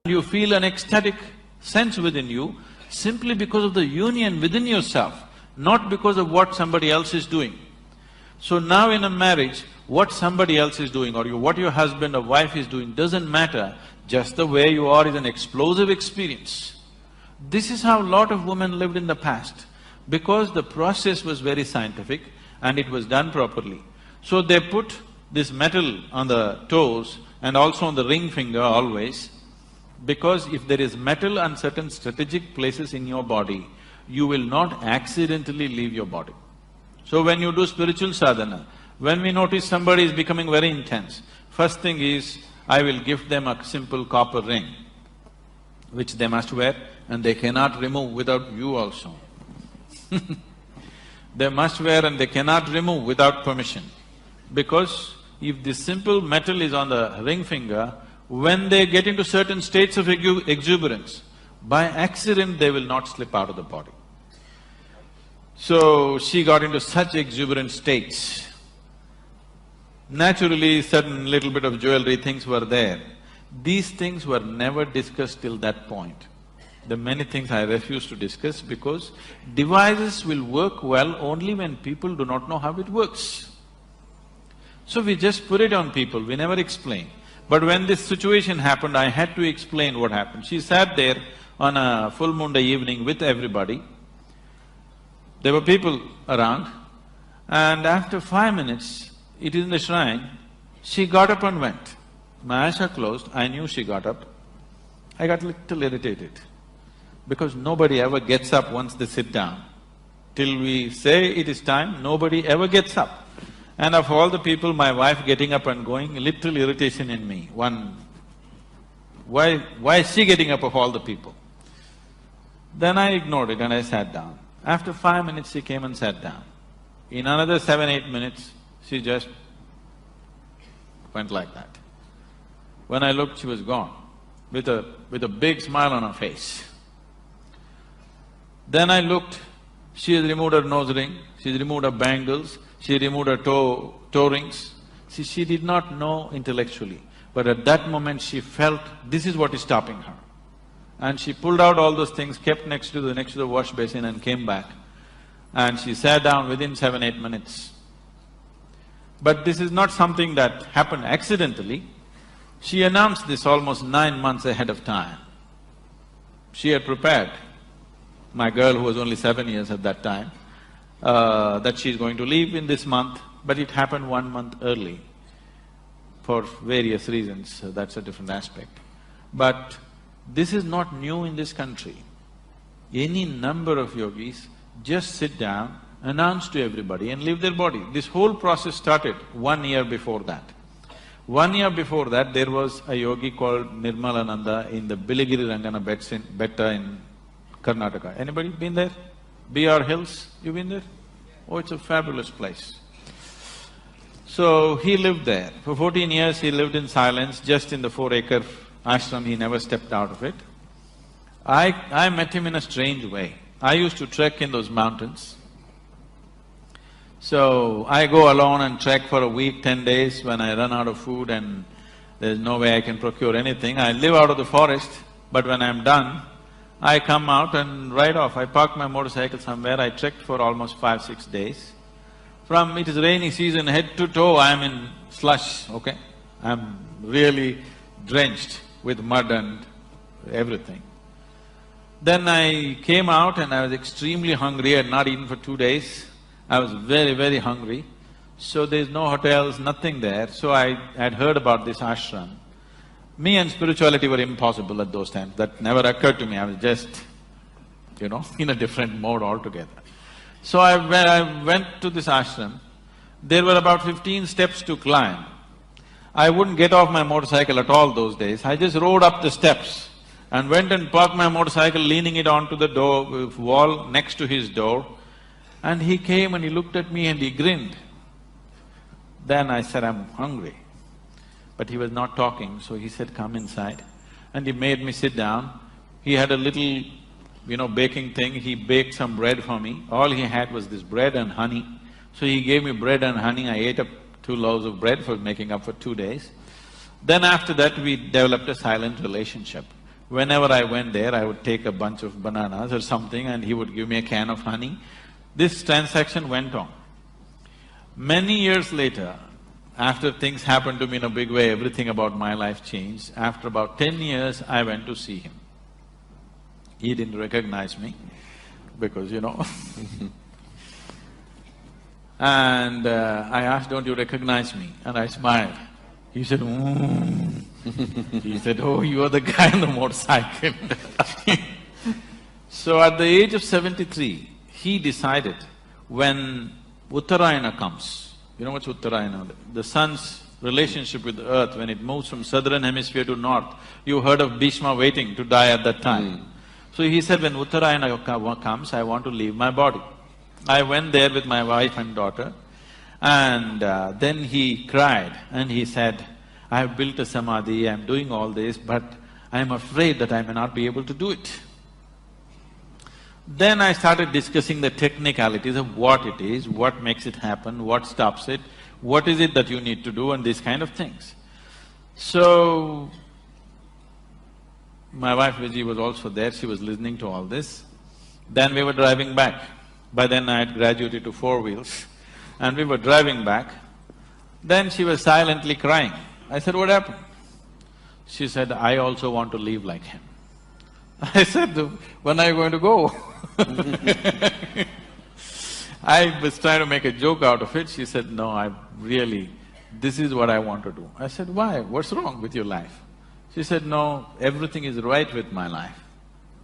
You feel an ecstatic sense within you simply because of the union within yourself, not because of what somebody else is doing. So now in a marriage, what somebody else is doing or what your husband or wife is doing doesn't matter, just the way you are is an explosive experience. This is how a lot of women lived in the past, because the process was very scientific and it was done properly. So they put this metal on the toes and also on the ring finger always, because if there is metal on certain strategic places in your body, you will not accidentally leave your body. So when you do spiritual sadhana, when we notice somebody is becoming very intense, first thing is, I will gift them a simple copper ring, which they must wear and they cannot remove without you also. They must wear and they cannot remove without permission. Because if this simple metal is on the ring finger, when they get into certain states of exuberance, by accident they will not slip out of the body. So she got into such exuberant states. Naturally, certain little bit of jewelry things were there. These things were never discussed till that point. The many things I refuse to discuss because devices will work well only when people do not know how it works. So we just put it on people, we never explain. But when this situation happened, I had to explain what happened. She sat there on a full moon day evening with everybody. There were people around, and after 5 minutes, it is in the shrine, she got up and went. My eyes are closed, I knew she got up. I got little irritated, because nobody ever gets up once they sit down. Till we say it is time, nobody ever gets up. And of all the people, my wife getting up and going, little irritation in me. Why is she getting up of all the people? Then I ignored it and I sat down. After 5 minutes, she came and sat down. In another 7, 8 minutes, she just went like that. When I looked, she was gone, with a big smile on her face. Then I looked, she has removed her nose ring, she's removed her bangles, she removed her toe rings. See, she did not know intellectually, but at that moment she felt this is what is stopping her. And she pulled out all those things, kept next to the wash basin and came back. And she sat down within 7, 8 minutes. But this is not something that happened accidentally. She announced this almost 9 months ahead of time. She had prepared, my girl who was only 7 years at that time, that she's going to leave in this month, but it happened 1 month early for various reasons, so that's a different aspect. But this is not new in this country. Any number of yogis just sit down, announce to everybody and leave their body. This whole process started 1 year before that. 1 year before that, there was a yogi called Nirmalananda in the Biligiri Rangana Betta in Karnataka. Anybody been there? BR Hills, you been there? Oh, it's a fabulous place. So, he lived there. For 14 years he lived in silence, just in the 4-acre ashram, he never stepped out of it. I met him in a strange way. I used to trek in those mountains. So, I go alone and trek for a week, 10 days when I run out of food and there's no way I can procure anything. I live out of the forest, but when I'm done, I come out and ride off. I park my motorcycle somewhere, I trekked for almost 5, 6 days. From… it is rainy season, head to toe I'm in slush, okay? I'm really drenched with mud and everything. Then I came out and I was extremely hungry, I had not eaten for 2 days. I was very, very hungry. So there's no hotels, nothing there. So I had heard about this ashram. Me and spirituality were impossible at those times, that never occurred to me, I was just, in a different mode altogether. So when I went to this ashram, there were about 15 steps to climb. I wouldn't get off my motorcycle at all those days, I just rode up the steps and went and parked my motorcycle, leaning it onto the door… wall next to his door, and he came and he looked at me and he grinned. Then I said, I'm hungry. But he was not talking, so he said, come inside. And he made me sit down. He had a little, baking thing, he baked some bread for me. All he had was this bread and honey. So he gave me bread and honey, I ate up 2 loaves of bread for making up for 2 days. Then after that, we developed a silent relationship. Whenever I went there, I would take a bunch of bananas or something and he would give me a can of honey. This transaction went on. Many years later, after things happened to me in a big way, everything about my life changed. After about 10 years, I went to see him. He didn't recognize me because, And I asked, "Don't you recognize me?" And I smiled. He said, He said, "Oh, you are the guy on the motorcycle." So at the age of 73, he decided when Uttarayana comes, you know what's Uttarayana? The sun's relationship with the earth, when it moves from southern hemisphere to north, you heard of Bhishma waiting to die at that time. So he said, when Uttarayana comes, I want to leave my body. I went there with my wife and daughter, and then he cried and he said, "I have built a samadhi, I'm doing all this, but I'm afraid that I may not be able to do it." Then I started discussing the technicalities of what it is, what makes it happen, what stops it, what is it that you need to do, and these kind of things. So, my wife Vijay was also there, she was listening to all this. Then we were driving back. By then I had graduated to 4 wheels, and we were driving back. Then she was silently crying. I said, "What happened?" She said, "I also want to live like him." I said, "When are you going to go?" I was trying to make a joke out of it. She said, "No, this is what I want to do." I said, "Why? What's wrong with your life?" She said, "No, everything is right with my life.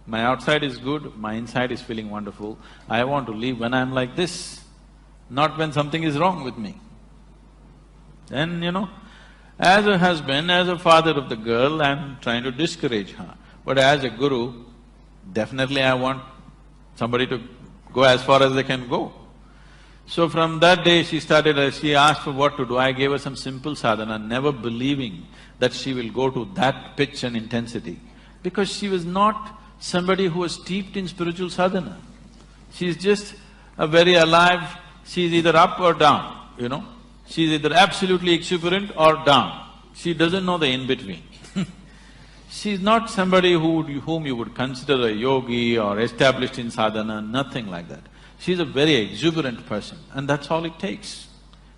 My outside is good, my inside is feeling wonderful. I want to live when I'm like this, not when something is wrong with me." Then, as a husband, as a father of the girl, I'm trying to discourage her. But as a guru, definitely I want somebody to go as far as they can go. So from that day she asked for what to do. I gave her some simple sadhana, never believing that she will go to that pitch and intensity, because she was not somebody who was steeped in spiritual sadhana. She's just a very alive, she's either up or down, She's either absolutely exuberant or down. She doesn't know the in-between. She's not somebody whom you would consider a yogi or established in sadhana, nothing like that. She's a very exuberant person, and that's all it takes.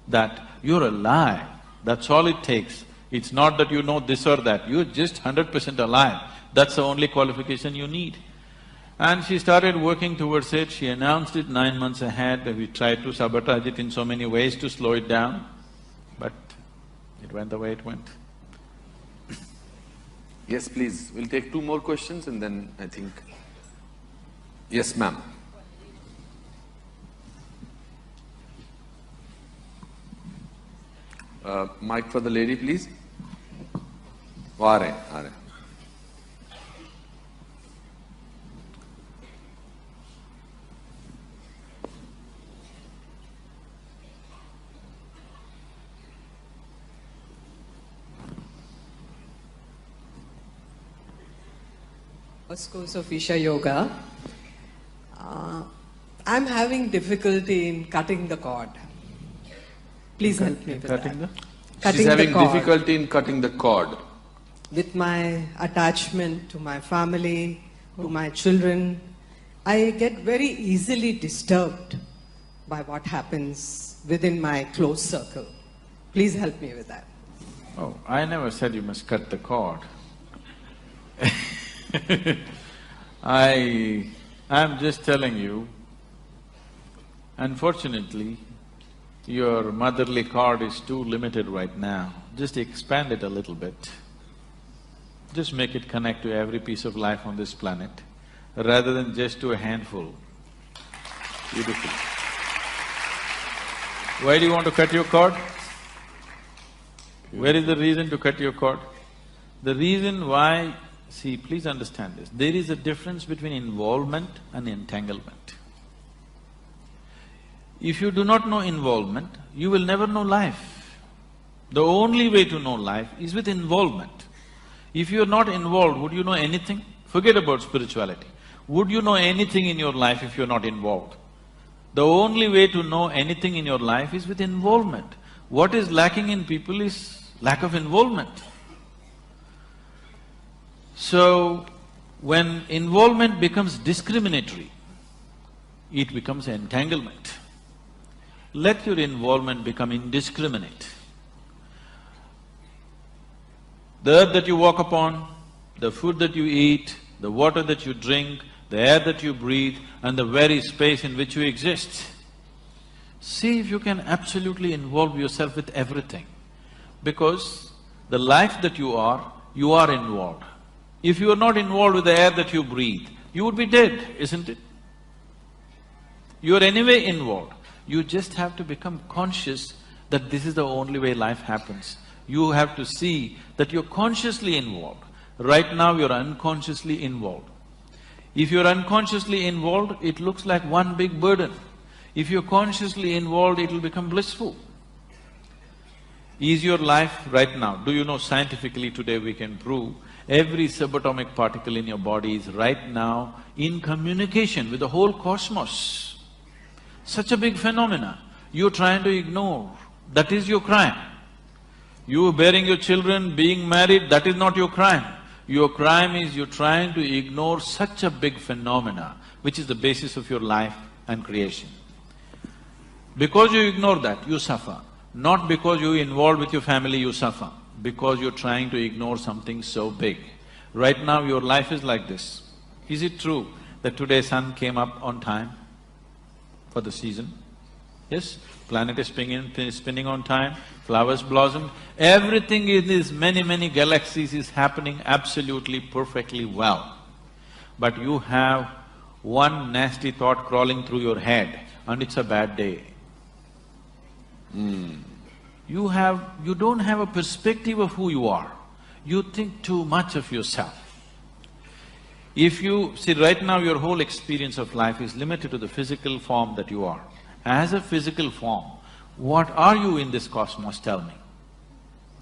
That you're alive, that's all it takes. It's not that you know this or that, you're just 100% alive. That's the only qualification you need. And she started working towards it, she announced it 9 months ahead, we tried to sabotage it in so many ways to slow it down, but it went the way it went. Yes, please. We'll take 2 more questions and then I think… Yes, ma'am. Mic for the lady, please. Aa rahe. Course of Isha Yoga. I'm having difficulty in cutting the cord. Please help me with that. She's having difficulty in cutting the cord. With my attachment to my family, to my children, I get very easily disturbed by what happens within my close circle. Please help me with that. Oh, I never said you must cut the cord. I'm just telling you, unfortunately, your motherly cord is too limited right now. Just expand it a little bit. Just make it connect to every piece of life on this planet, rather than just to a handful. Beautiful. Why do you want to cut your cord? Where is the reason to cut your cord? The reason why… See, please understand this, there is a difference between involvement and entanglement. If you do not know involvement, you will never know life. The only way to know life is with involvement. If you're not involved, would you know anything? Forget about spirituality. Would you know anything in your life if you're not involved? The only way to know anything in your life is with involvement. What is lacking in people is lack of involvement. So, When involvement becomes discriminatory, it becomes entanglement. Let your involvement become indiscriminate. The earth that you walk upon, the food that you eat, the water that you drink, the air that you breathe, and the very space in which you exist. See if you can absolutely involve yourself with everything, because the life that you are involved. If you are not involved with the air that you breathe, you would be dead, isn't it? You are anyway involved. You just have to become conscious that this is the only way life happens. You have to see that you're consciously involved. Right now you're unconsciously involved. If you're unconsciously involved, it looks like one big burden. If you're consciously involved, it'll become blissful. Is your life right now… Do you know scientifically today we can prove every subatomic particle in your body is right now in communication with the whole cosmos. Such a big phenomena, you're trying to ignore, that is your crime. You bearing your children, being married, that is not your crime. Your crime is you're trying to ignore such a big phenomena, which is the basis of your life and creation. Because you ignore that, you suffer. Not because you're involved with your family, you suffer. Because you're trying to ignore something so big. Right now your life is like this. Is it true that today sun came up on time for the season? Yes? Planet is spinning on time, flowers blossomed, everything in these many galaxies is happening absolutely perfectly well. But you have one nasty thought crawling through your head and it's a bad day. You don't have a perspective of who you are. You think too much of yourself. If you… see, right now your whole experience of life is limited to the physical form that you are. As a physical form, what are you in this cosmos, tell me?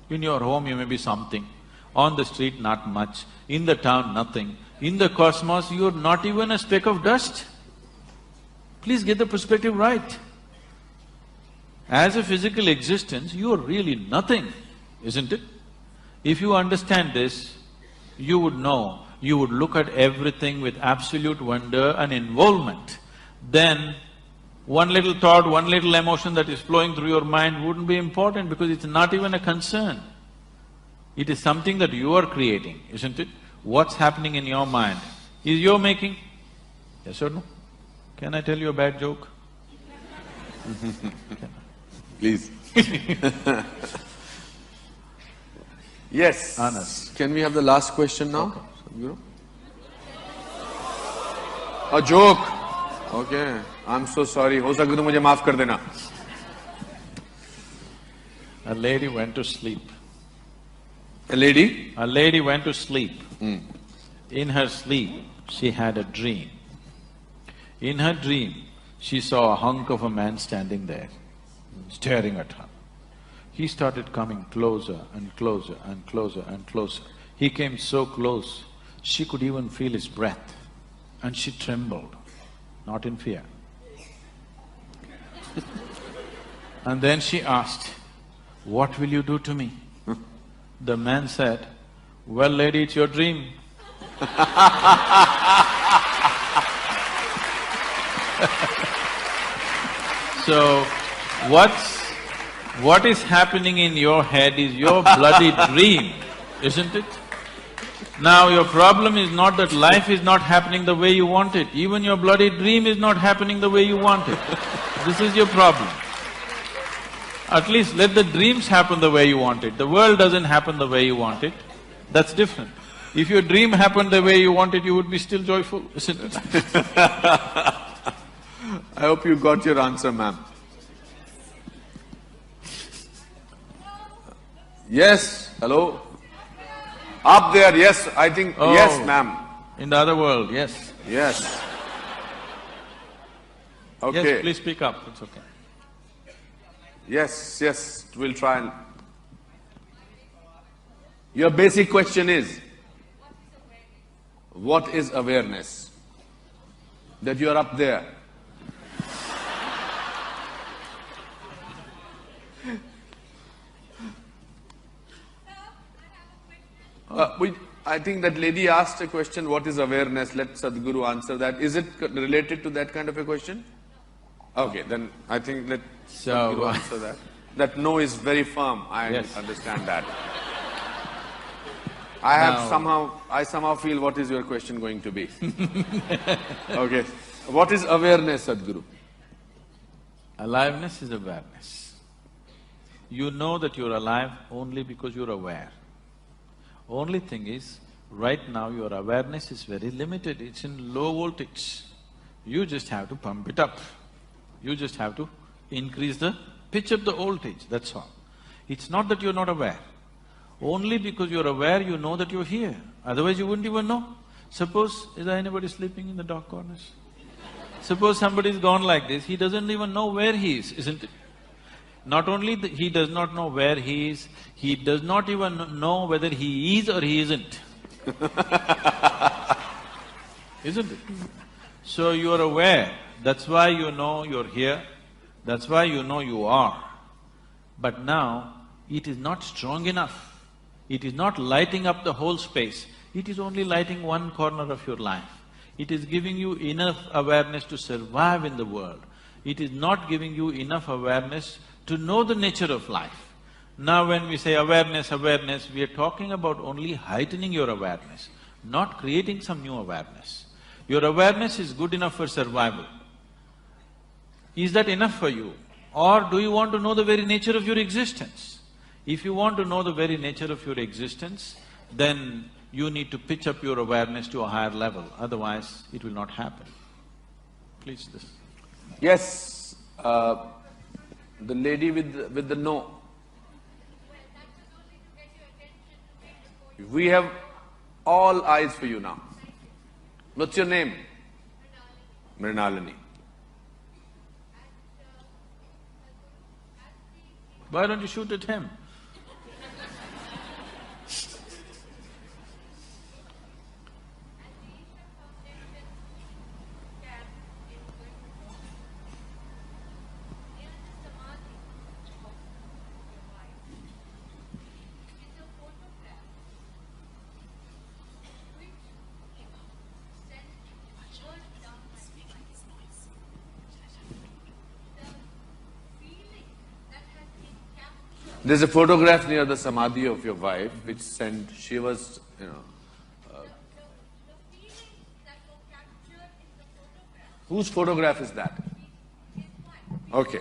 In your home you may be something, on the street not much, in the town nothing, in the cosmos you're not even a speck of dust. Please get the perspective right. As a physical existence, you are really nothing, isn't it? If you understand this, you would know, you would look at everything with absolute wonder and involvement. Then, one little thought, one little emotion that is flowing through your mind wouldn't be important because it's not even a concern. It is something that you are creating, isn't it? What's happening in your mind is your making. Yes or no? Can I tell you a bad joke? Please. Yes. Honest. Can we have the last question now? Sadhguru? A joke. Okay. I'm so sorry. हो सके तो मुझे माफ कर देना. A lady went to sleep. A lady? A lady went to sleep. In her sleep, she had a dream. In her dream, she saw a hunk of a man standing there, staring at her. He started coming closer and closer and closer and closer. He came so close, she could even feel his breath, and she trembled, not in fear. And then she asked, "What will you do to me?" The man said, "Well, lady, it's your dream." So, what is happening in your head is your bloody dream, isn't it? Now your problem is not that life is not happening the way you want it, even your bloody dream is not happening the way you want it. This is your problem. At least let the dreams happen the way you want it. The world doesn't happen the way you want it, that's different. If your dream happened the way you want it, you would be still joyful, isn't it? I hope you got your answer, ma'am. Yes, hello? Up there, yes, I think… Oh. Yes, ma'am. In the other world, yes. Yes. Okay. Yes, please speak up, it's okay. Yes, yes, we'll try and… Your basic question is, what is awareness? That you are up there. I think that lady asked a question, what is awareness? Let Sadhguru answer that. Is it related to that kind of a question? Okay, then I think let Sadhguru answer that. That no is very firm, I understand that. I somehow feel what is your question going to be. Okay. What is awareness, Sadhguru? Aliveness is awareness. You know that you're alive only because you're aware. Only thing is, right now your awareness is very limited, it's in low voltage. You just have to pump it up. You just have to increase the pitch of the voltage, that's all. It's not that you're not aware. Only because you're aware, you know that you're here. Otherwise you wouldn't even know. Suppose, is there anybody sleeping in the dark corners? Suppose somebody's gone like this, he doesn't even know where he is, isn't it? Not only he does not know where he is, he does not even know whether he is or he isn't. Isn't it? So you are aware, that's why you know you're here, that's why you know you are. But now, it is not strong enough. It is not lighting up the whole space, it is only lighting one corner of your life. It is giving you enough awareness to survive in the world. It is not giving you enough awareness to know the nature of life. Now when we say awareness, awareness, we are talking about only heightening your awareness, not creating some new awareness. Your awareness is good enough for survival. Is that enough for you? Or do you want to know the very nature of your existence? If you want to know the very nature of your existence, then you need to pitch up your awareness to a higher level, otherwise it will not happen. Please, this. Yes, the lady with the no. We have all eyes for you now. What's your name? Mrinalini. Why don't you shoot at him? There's a photograph near the samadhi of your wife which sent shivers, Whose photograph is that? Okay.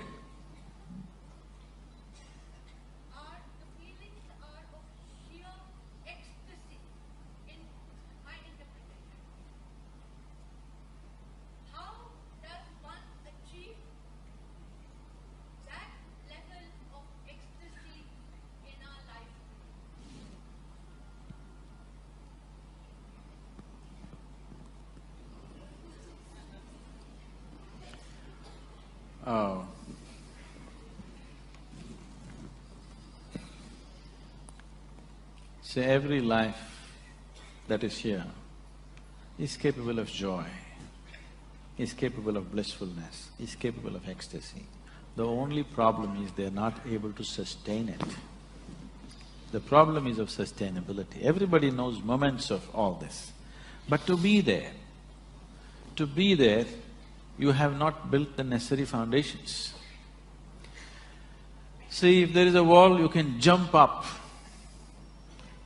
Oh. So every life that is here is capable of joy, is capable of blissfulness, is capable of ecstasy. The only problem is they're not able to sustain it. The problem is of sustainability. Everybody knows moments of all this. But to be there, you have not built the necessary foundations. See, if there is a wall, you can jump up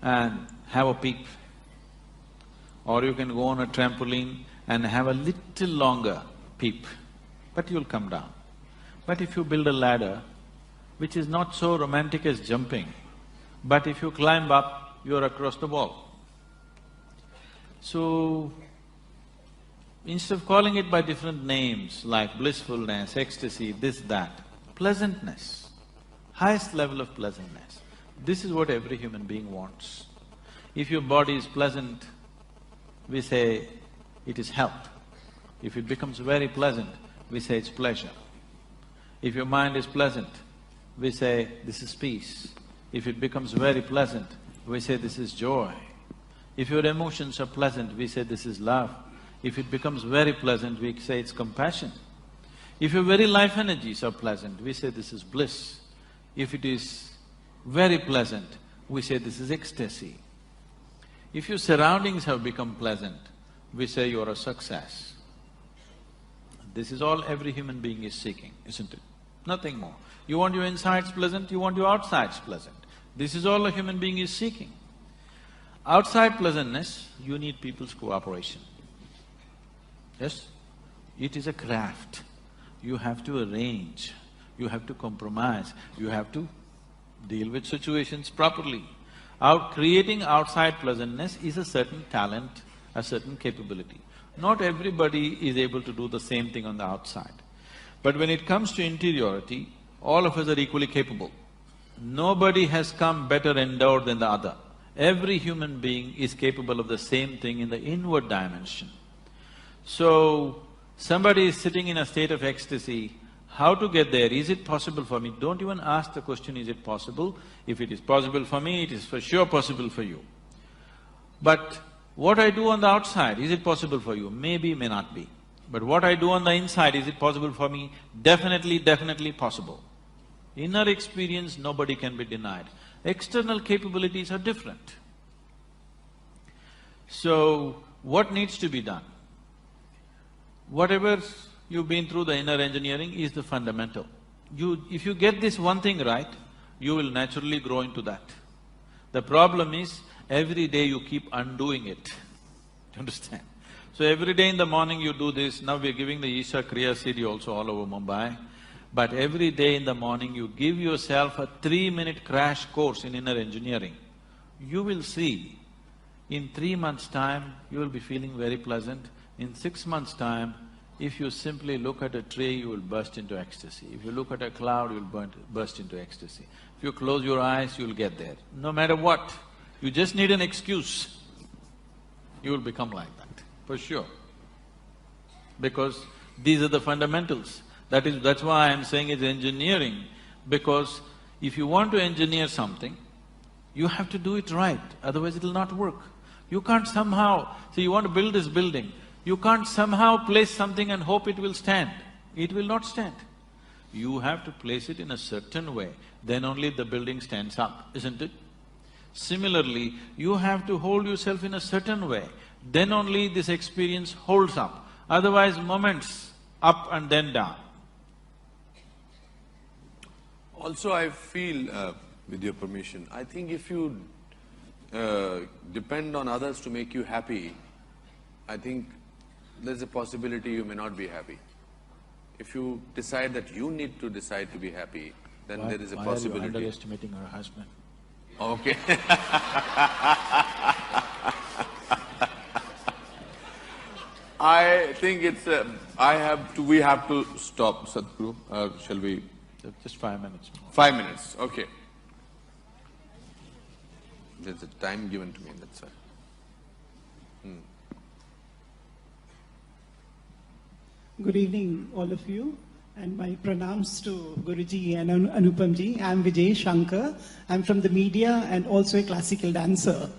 and have a peep. Or you can go on a trampoline and have a little longer peep, but you'll come down. But if you build a ladder, which is not so romantic as jumping, but if you climb up, you're across the wall. So, instead of calling it by different names like blissfulness, ecstasy, this, that, pleasantness, highest level of pleasantness, this is what every human being wants. If your body is pleasant, we say it is health. If it becomes very pleasant, we say it's pleasure. If your mind is pleasant, we say this is peace. If it becomes very pleasant, we say this is joy. If your emotions are pleasant, we say this is love. If it becomes very pleasant, we say it's compassion. If your very life energies are pleasant, we say this is bliss. If it is very pleasant, we say this is ecstasy. If your surroundings have become pleasant, we say you are a success. This is all every human being is seeking, isn't it? Nothing more. You want your insides pleasant, you want your outsides pleasant. This is all a human being is seeking. Outside pleasantness, you need people's cooperation. Yes? It is a craft. You have to arrange, you have to compromise, you have to deal with situations properly. Creating outside pleasantness is a certain talent, a certain capability. Not everybody is able to do the same thing on the outside. But when it comes to interiority, all of us are equally capable. Nobody has come better endowed than the other. Every human being is capable of the same thing in the inward dimension. So, somebody is sitting in a state of ecstasy, how to get there? Is it possible for me? Don't even ask the question, is it possible? If it is possible for me, it is for sure possible for you. But what I do on the outside, is it possible for you? Maybe, may not be. But what I do on the inside, is it possible for me? Definitely, definitely possible. Inner experience, nobody can be denied. External capabilities are different. So, what needs to be done? Whatever you've been through, the inner engineering is the fundamental. If you get this one thing right, you will naturally grow into that. The problem is, every day you keep undoing it. You understand? So every day in the morning you do this, now we're giving the Isha Kriya CD also all over Mumbai. But every day in the morning you give yourself a 3-minute crash course in inner engineering. You will see, in 3 months' time, you will be feeling very pleasant. In 6 months' time, if you simply look at a tree, you will burst into ecstasy. If you look at a cloud, you will burst into ecstasy. If you close your eyes, you will get there. No matter what, you just need an excuse, you will become like that, for sure. Because these are the fundamentals. That's why I'm saying it's engineering, because if you want to engineer something, you have to do it right, otherwise it'll not work. You can't somehow… See, you want to build this building, you can't somehow place something and hope it will stand. It will not stand. You have to place it in a certain way, then only the building stands up, isn't it? Similarly, you have to hold yourself in a certain way, then only this experience holds up. Otherwise, moments up and then down. Also, I feel, with your permission, I think if you depend on others to make you happy, I think there's a possibility you may not be happy. If you decide that you need to decide to be happy, then there is a possibility. Why are you underestimating her husband? Okay. I think it's we have to stop, Sadhguru, shall we? Just 5 minutes more. 5 minutes, okay. There's a time given to me, that's why. Good evening, all of you, and my pranams to Guruji and Anupamji. I'm Vijay Shankar. I'm from the media and also a classical dancer.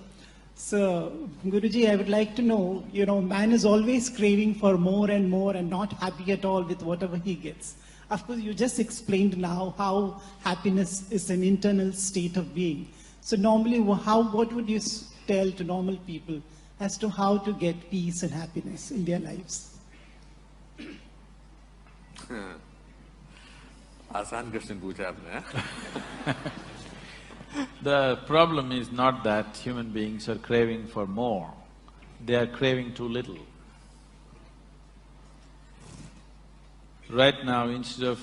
So, Guruji, I would like to know, man is always craving for more and more and not happy at all with whatever he gets. Of course, you just explained now how happiness is an internal state of being. So normally, what would you tell to normal people as to how to get peace and happiness in their lives? आसान question पूछा आपने। The problem is not that human beings are craving for more, they are craving too little. Right now, instead of…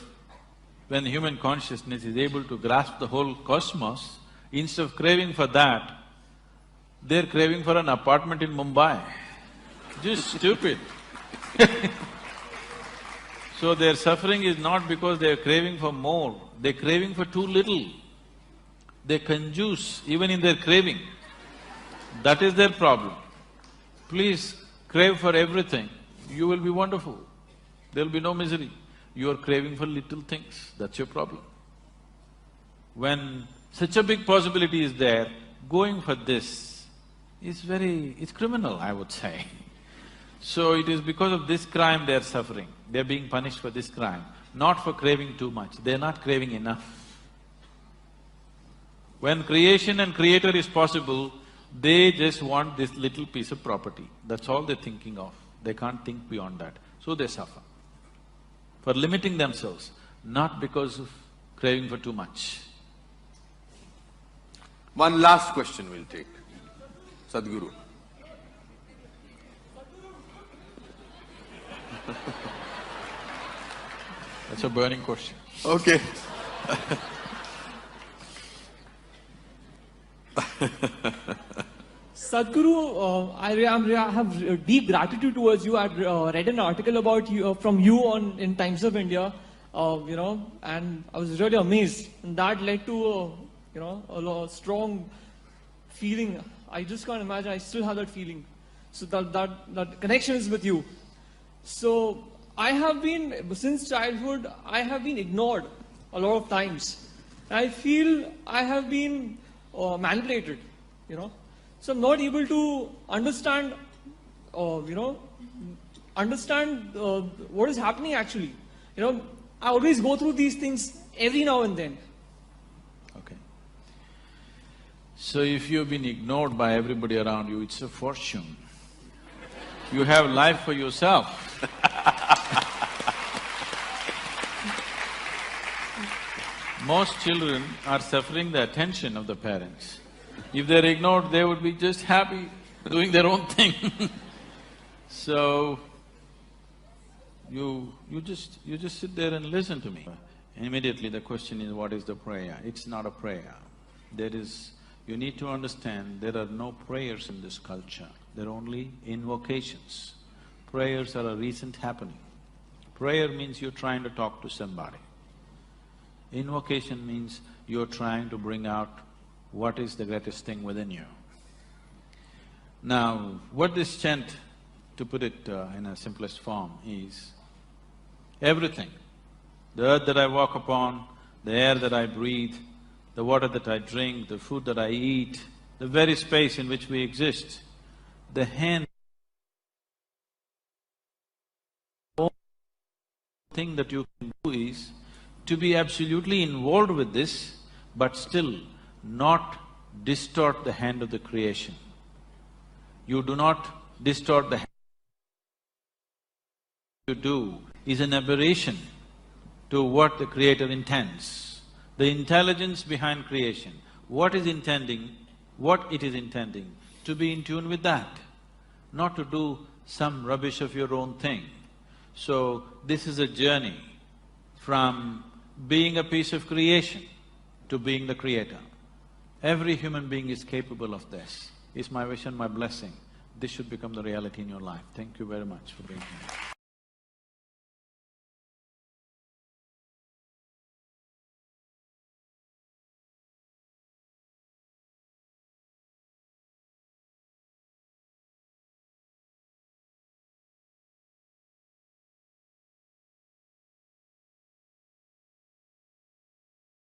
when human consciousness is able to grasp the whole cosmos, instead of craving for that, they're craving for an apartment in Mumbai. Just stupid. So their suffering is not because they're craving for more, they're craving for too little. They conjuice even in their craving. That is their problem. Please crave for everything, you will be wonderful. There'll be no misery. You are craving for little things, that's your problem. When such a big possibility is there, going for this is it's criminal, I would say. So it is because of this crime they are suffering, they're being punished for this crime, not for craving too much, they're not craving enough. When creation and creator is possible, They just want this little piece of property, that's all they're thinking of. They can't think beyond that, so they suffer. For limiting themselves, not because of craving for too much. One last question we'll take. Sadhguru. That's a burning question. Okay. Sadhguru, I have deep gratitude towards you. I read an article about you from you in Times of India, and I was really amazed. And that led to, a strong feeling. I just can't imagine. I still have that feeling. So that connection is with you. So I have been, since childhood, I have been ignored a lot of times. I feel I have been manipulated, So I'm not able to understand, what is happening actually. I always go through these things every now and then. Okay. So if you've been ignored by everybody around you, it's a fortune. You have life for yourself. Most children are suffering the attention of the parents. If they're ignored, they would be just happy doing their own thing. So, you just sit there and listen to me. Immediately the question is, what is the prayer? It's not a prayer. You need to understand, there are no prayers in this culture, there are only invocations. Prayers are a recent happening. Prayer means you're trying to talk to somebody. Invocation means you're trying to bring out what is the greatest thing within you. Now, what this chant, to put it in a simplest form, is everything. The earth that I walk upon, the air that I breathe, the water that I drink, the food that I eat, the very space in which we exist, the hand… The only thing that you can do is to be absolutely involved with this, but still not distort the hand of the creation. You do not distort the hand. What you do is an aberration to what the Creator intends. The intelligence behind creation, what it is intending, to be in tune with that, not to do some rubbish of your own thing. So, this is a journey from being a piece of creation to being the creator. Every human being is capable of this. It's my wish and my blessing. This should become the reality in your life. Thank you very much for being here.